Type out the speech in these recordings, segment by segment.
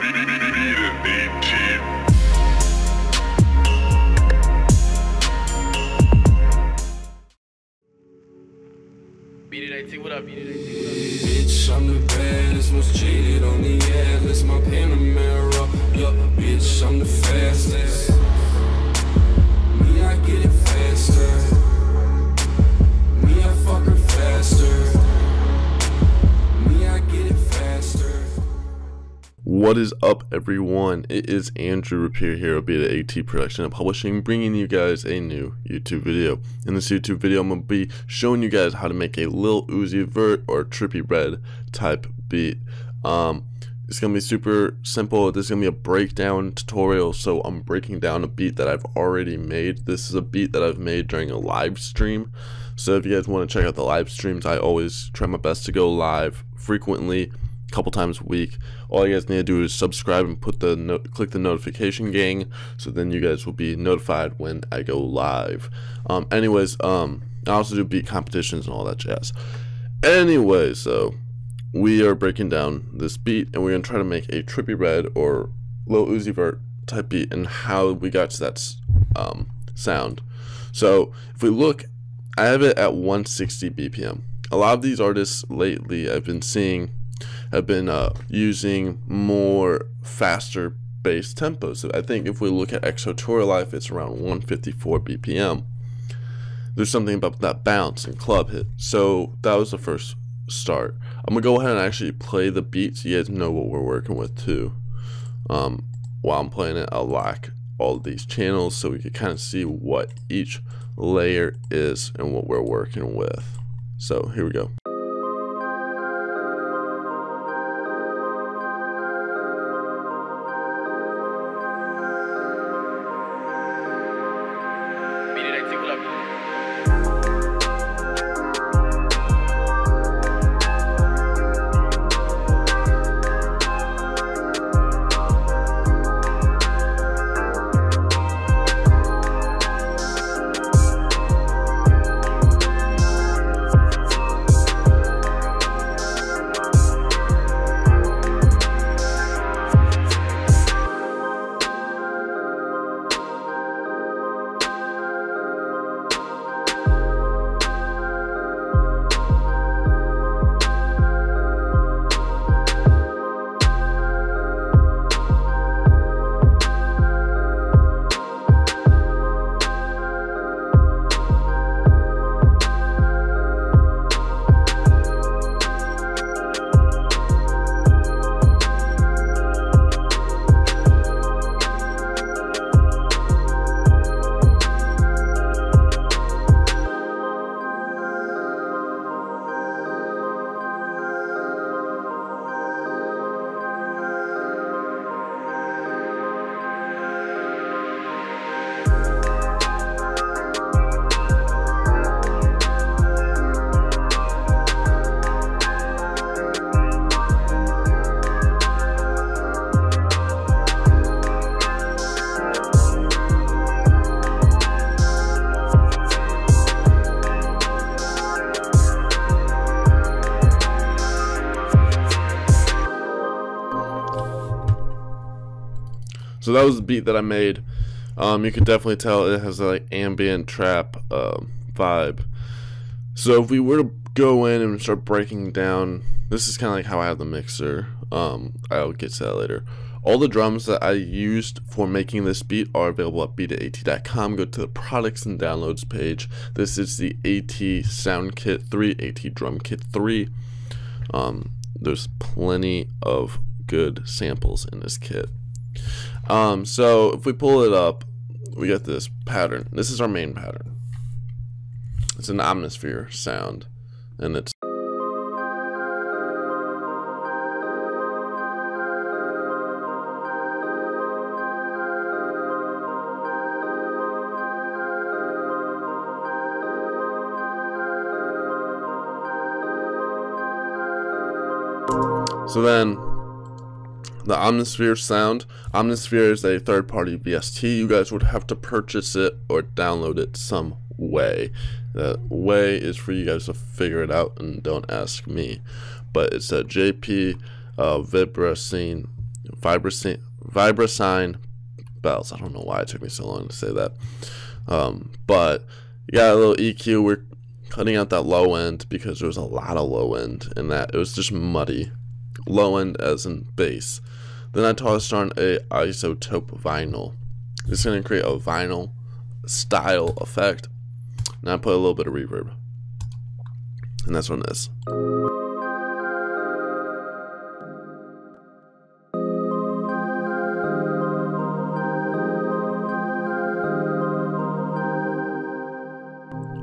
Beat It AT, what up? Beat It AT, what up? Bitch, I'm the baddest, most cheated on the atlas, my Panamera. Yup, bitch, I'm the fastest. Me, I get it faster. Me, I fuck her faster. Me, I get it faster. What is up, everyone? It is Andrew Rapier here at Beat It AT Production and Publishing, bringing you guys a new YouTube video. In this YouTube video, I'm going to be showing you guys how to make a Lil Uzi Vert or Trippie Redd type beat. It's going to be super simple. This is going to be a breakdown tutorial, so I'm breaking down a beat that I've already made. This is a beat that I've made during a live stream. So if you guys want to check out the live streams, I always try my best to go live frequently, a couple times a week. All you guys need to do is subscribe and click the notification gang, so then you guys will be notified when I go live. I also do beat competitions and all that jazz. Anyway, so we are breaking down this beat and we're gonna try to make a Trippie Redd or Lil Uzi Vert type beat and how we got to that sound. So if we look, I have it at 160 BPM. A lot of these artists lately I've been seeing have been using more faster bass tempos. So I think if we look at Exotorial Life, it's around 154 BPM. There's something about that bounce and club hit. So that was the first start. I'm gonna go ahead and actually play the beat so you guys know what we're working with too. While I'm playing it, I'll lock all of these channels so we can kind of see what each layer is and what we're working with. So here we go. So that was the beat that I made. You can definitely tell it has a like ambient trap vibe. So if we were to go in and start breaking down, this is kind of like how I have the mixer. I'll get to that later. All the drums that I used for making this beat are available at beatit.com. Go to the products and downloads page. This is the AT Sound Kit 3, AT Drum Kit 3. There's plenty of good samples in this kit. So if we pull it up, we get this pattern. This is our main pattern. It's an atmosphere sound, and it's so then the Omnisphere sound. Omnisphere is a third-party VST. You guys would have to purchase it or download it some way. That way is for you guys to figure it out and don't ask me. But it's a JP Vibracine vibrasine bells. I don't know why it took me so long to say that. But you got a little EQ. We're cutting out that low end because there was a lot of low end in that. It was just muddy. Low end as in bass. Then I tossed on a isotope vinyl. It's going to create a vinyl style effect. Now I put a little bit of reverb. And that's what it is.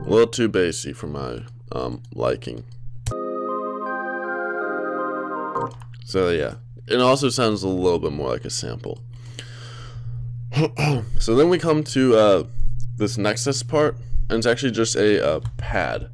A little too bassy for my liking. So yeah, it also sounds a little bit more like a sample. So then we come to this Nexus part, and it's actually just a pad,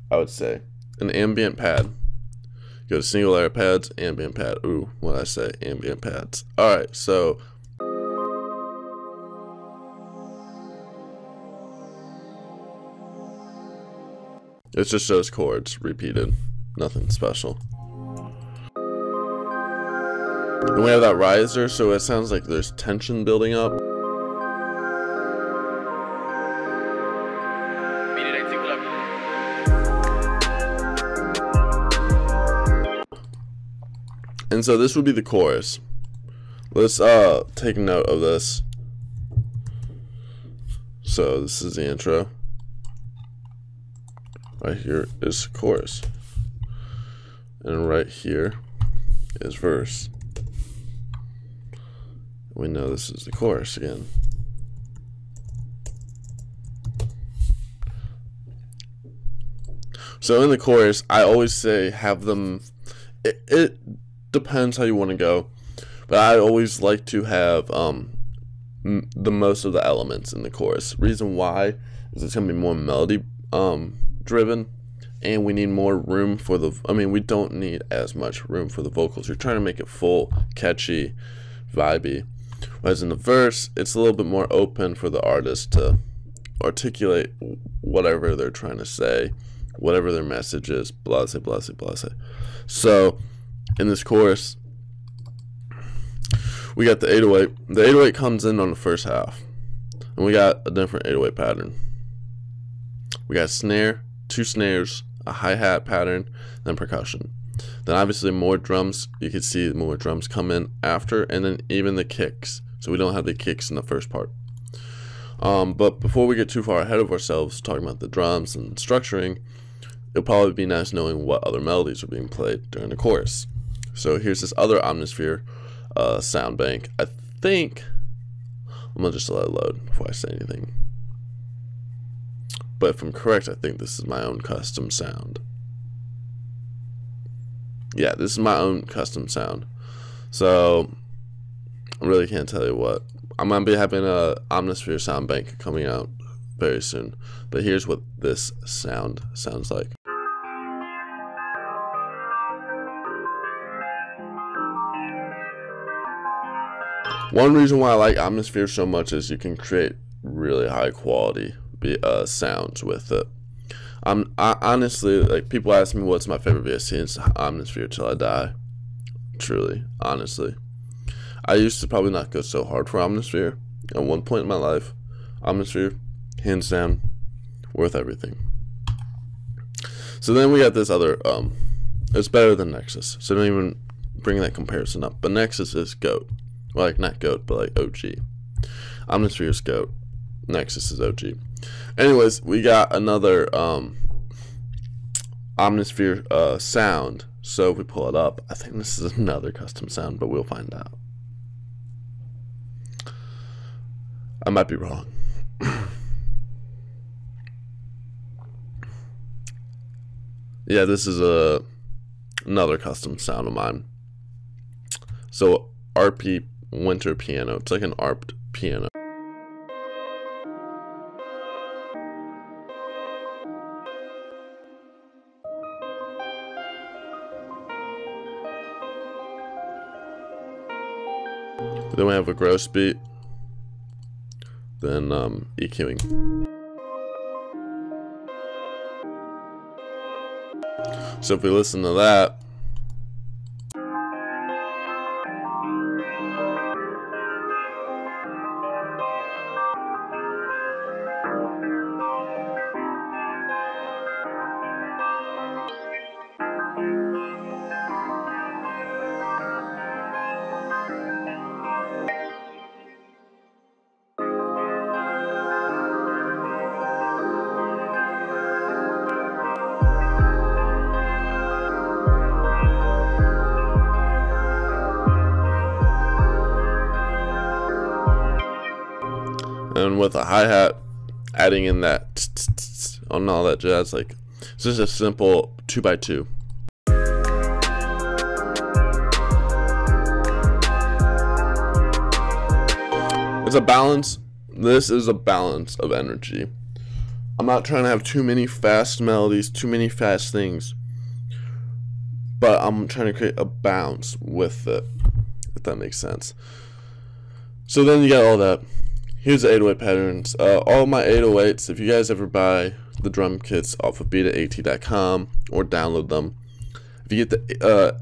I would say, an ambient pad. Go to single layer pads, ambient pad. Ooh, what did I say? Ambient pads. All right, so it just shows chords repeated, nothing special. And we have that riser, so it sounds like there's tension building up. And so this would be the chorus. Let's take note of this. So this is the intro. Right here is chorus. And right here is verse. We know this is the chorus again. So in the chorus, I always say have them, it depends how you want to go, but I always like to have the most of the elements in the chorus. Reason why is it's going to be more melody driven, and we need more room for the, we don't need as much room for the vocals. You're trying to make it full, catchy, vibey. Whereas in the verse, it's a little bit more open for the artist to articulate whatever they're trying to say, whatever their message is, blase, blase, blase. So in this chorus, we got the 808. The 808 comes in on the first half, and we got a different 808 pattern. We got snare, 2 snares, a hi-hat pattern, then percussion. Then obviously more drums, you can see more drums come in after, and then even the kicks. So we don't have the kicks in the first part. But before we get too far ahead of ourselves talking about the drums and structuring, it'll probably be nice knowing what other melodies are being played during the chorus. So here's this other Omnisphere sound bank. I think, I'm gonna just let it load before I say anything. But if I'm correct, I think this is my own custom sound. Yeah, this is my own custom sound. So I really can't tell you what. I'm gonna be having a Omnisphere sound bank coming out very soon. But here's what this sound sounds like. One reason why I like Omnisphere so much is you can create really high quality sounds with it. I honestly, like, people ask me what's my favorite VST, and it's Omnisphere till I die. Truly, honestly. I used to probably not go so hard for Omnisphere at one point in my life. Omnisphere, hands down, worth everything. So then we got this other, it's better than Nexus, so don't even bring that comparison up. But Nexus is GOAT. Well, like, not GOAT, but like OG. Omnisphere is GOAT. Nexus is OG. Anyways, we got another Omnisphere sound. So if we pull it up, I think this is another custom sound, but we'll find out. I might be wrong. Yeah, this is another custom sound of mine. So RP Winter Piano. It's like an ARPed piano. Then we have a gross beat. Then EQing. So if we listen to that, and with a hi-hat adding in that on all that jazz. Like, it's just a simple 2x2. It's a balance. This is a balance of energy. I'm not trying to have too many fast melodies, too many fast things, but I'm trying to create a bounce with it, if that makes sense. So then you got all that. Here's the 808 patterns. All my 808s, if you guys ever buy the drum kits off of beatit.com or download them, if you get the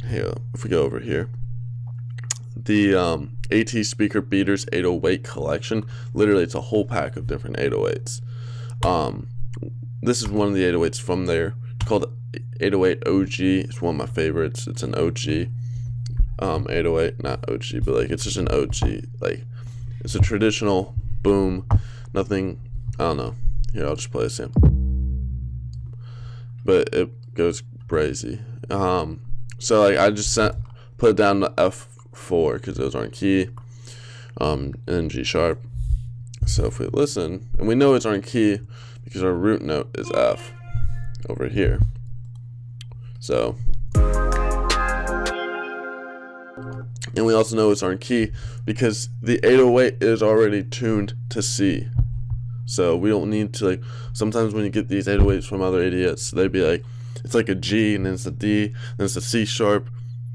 here, if we go over here, the AT Speaker Beaters 808 collection, literally it's a whole pack of different 808s. This is one of the 808s from there. It's called 808 OG. It's one of my favorites. It's an OG 808, not OG, but like it's just an OG. Like, it's a traditional boom, nothing, I don't know. Here, I'll just play a sample, but it goes crazy. So like I just put it down to F4 because those aren't key, and then G sharp. So if we listen, and we know it's on key because our root note is F over here. So, and we also know it's on key because the 808 is already tuned to C. So we don't need to, like, sometimes when you get these 808s from other idiots, they'd be like, it's like a G and then it's a D, then it's a C sharp.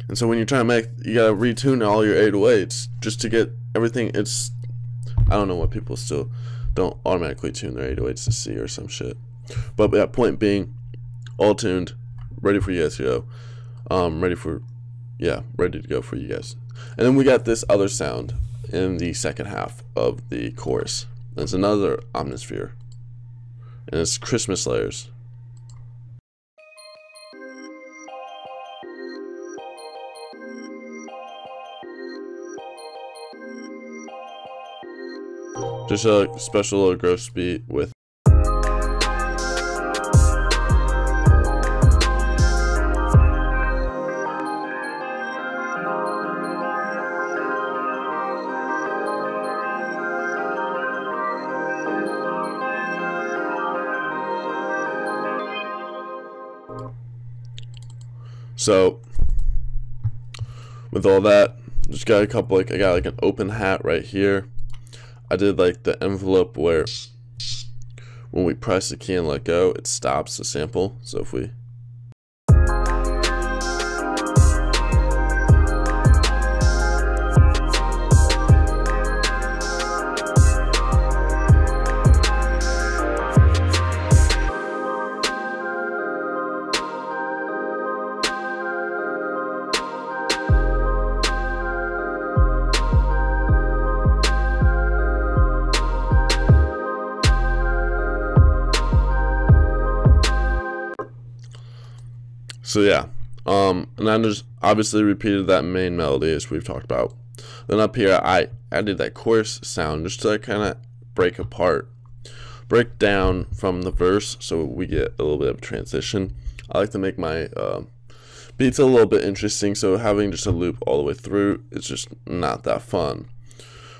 And so when you're trying to make, you gotta retune all your 808s just to get everything. It's, I don't know what people still don't automatically tune their 808s to C or some shit. But that point being, all tuned, ready for you guys to go. Ready to go for you guys. And then we got this other sound in the second half of the chorus. It's another omnisphere, and it's Christmas layers. Just a special little gross beat with so with all that, just got a couple, like I got like an open hat right here. I did like the envelope where when we press the key and let go, it stops the sample. So if we so yeah, and I just obviously repeated that main melody as we've talked about. Then up here, I added that chorus sound just to like kind of break down from the verse, so we get a little bit of transition. I like to make my beats a little bit interesting, so having just a loop all the way through is just not that fun.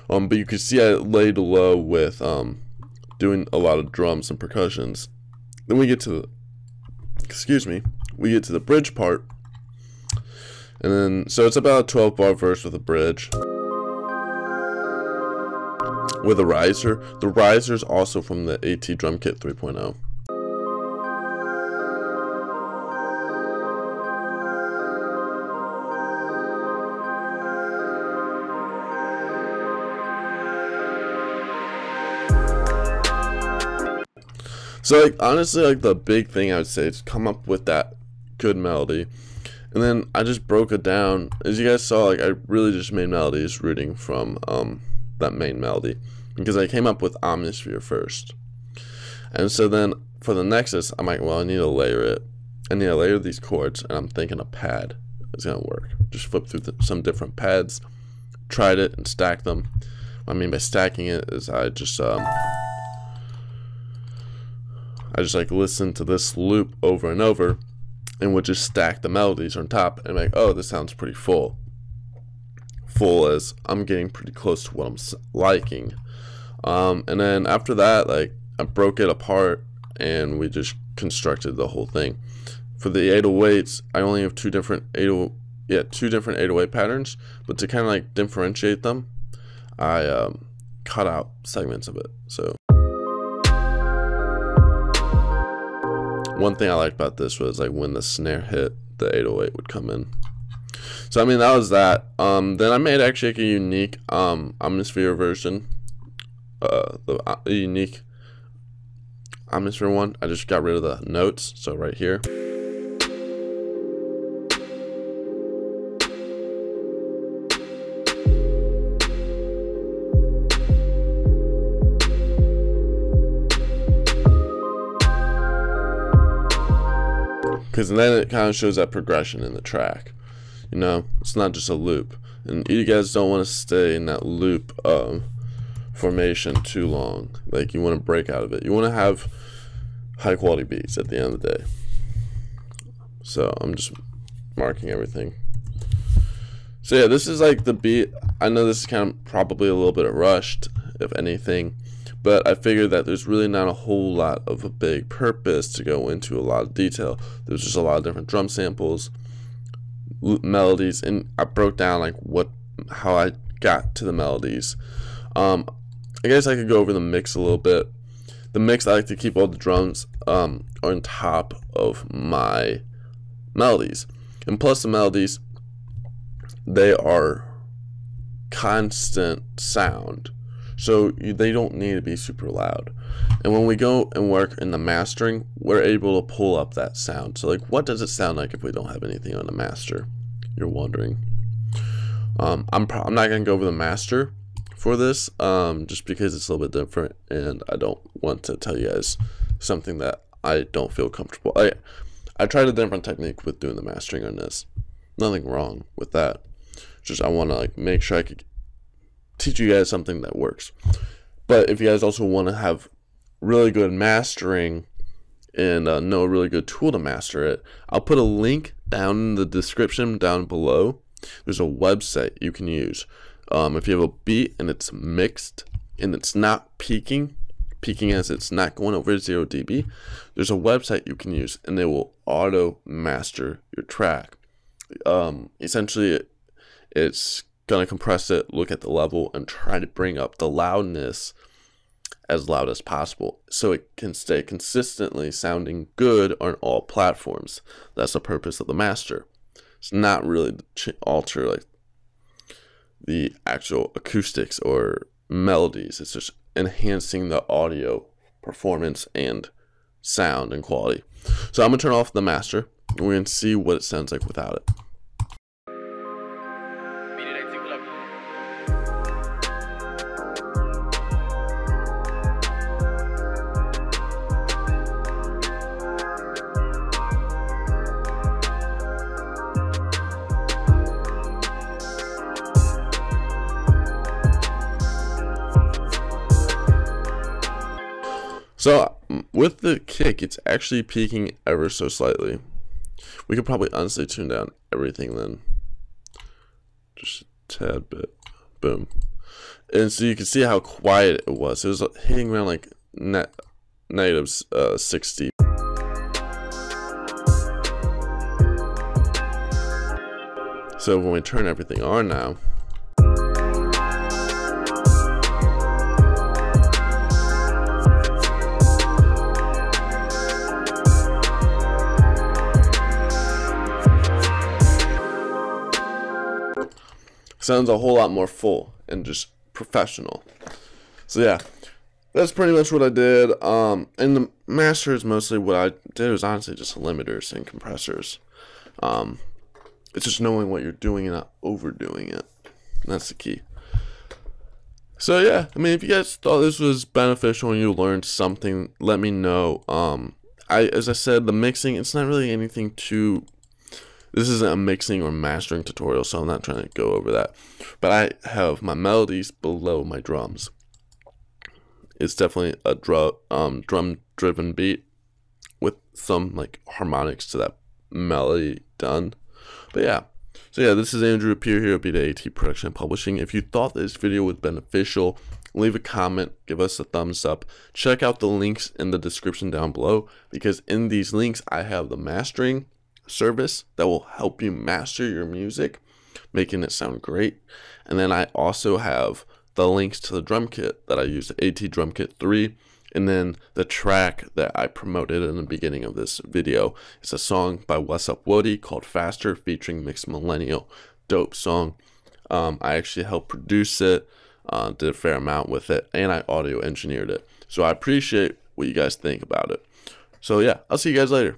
But you can see I laid low with doing a lot of drums and percussions. Then we get to we get to the bridge part, and then so it's about a 12-bar verse with a bridge with a riser. The riser is also from the AT Drum Kit 3.0. So like honestly, like the big thing I would say is come up with that good melody, and then I just broke it down. As you guys saw, like I really just made melodies rooting from that main melody, because I came up with omnisphere first. And so then for the nexus, I'm like, well, I need to layer it. I need to layer these chords, and I'm thinking a pad is gonna work. Just flip through some different pads, tried it, and stacked them. What I mean by stacking it is I just like listen to this loop over and over, and would just stack the melodies on top, and I'm like, oh, this sounds pretty full as I'm getting pretty close to what I'm liking. And then after that, like, I broke it apart and we just constructed the whole thing. For the 808s, I only have two different 808 patterns, but to kind of like differentiate them, I cut out segments of it. So one thing I liked about this was like when the snare hit, the 808 would come in. So I mean, that was that. Then I made actually like a unique Omnisphere version, the unique Omnisphere one. I just got rid of the notes, so right here. Because then it kind of shows that progression in the track. You know, it's not just a loop. And you guys don't want to stay in that loop formation too long. Like, you want to break out of it. You want to have high quality beats at the end of the day. So I'm just marking everything. So yeah, this is like the beat. I know this is kind of probably a little bit rushed, if anything, but I figured that there's really not a whole lot of a big purpose to go into a lot of detail. There's just a lot of different drum samples, melodies, and I broke down like how I got to the melodies. I guess I could go over the mix a little bit. The mix, I like to keep all the drums on top of my melodies, and plus the melodies, they are constant sound, so they don't need to be super loud. And when we go and work in the mastering, we're able to pull up that sound. So like, what does it sound like if we don't have anything on the master? You're wondering. I'm not gonna go over the master for this, just because it's a little bit different, and I don't want to tell you guys something that I don't feel comfortable. I tried a different technique with doing the mastering on this. Nothing wrong with that. Just I want to like make sure I could teach you guys something that works. But if you guys also want to have really good mastering and know a really good tool to master it, I'll put a link down in the description down below. There's a website you can use. If you have a beat and it's mixed and it's not peaking as it's not going over 0 dB, there's a website you can use and they will auto master your track. Essentially, it's gonna compress it, look at the level, and try to bring up the loudness as loud as possible so it can stay consistently sounding good on all platforms. That's the purpose of the master. It's not really to alter like the actual acoustics or melodies. It's just enhancing the audio performance and sound and quality. So I'm gonna turn off the master and we're gonna see what it sounds like without it. So with the kick, it's actually peaking ever so slightly. We could probably honestly tune down everything then. Just a tad bit. Boom. And so you can see how quiet it was. It was hitting around like negative 60. So when we turn everything on now, sounds a whole lot more full and just professional. So yeah, that's pretty much what I did. And the masters, mostly what I did was honestly just limiters and compressors. It's just knowing what you're doing and not overdoing it. That's the key. So yeah, I mean, if you guys thought this was beneficial and you learned something, let me know. As I said, the mixing, it's not really anything too. This isn't a mixing or mastering tutorial, so I'm not trying to go over that. But I have my melodies below my drums. It's definitely a drum-driven beat with some like harmonics to that melody done. But yeah, so yeah, this is Andrew Appear here at Beat It AT Production and Publishing. If you thought this video was beneficial, leave a comment, give us a thumbs up. Check out the links in the description down below, because in these links I have the mastering service that will help you master your music, making it sound great. And then I also have the links to the drum kit that I use, the AT Drum Kit 3. And then the track that I promoted in the beginning of this video is a song by What's Up Woody called Faster featuring Mixed Millennial. Dope song. I actually helped produce it, did a fair amount with it, and I audio engineered it. So I appreciate what you guys think about it. So yeah, I'll see you guys later.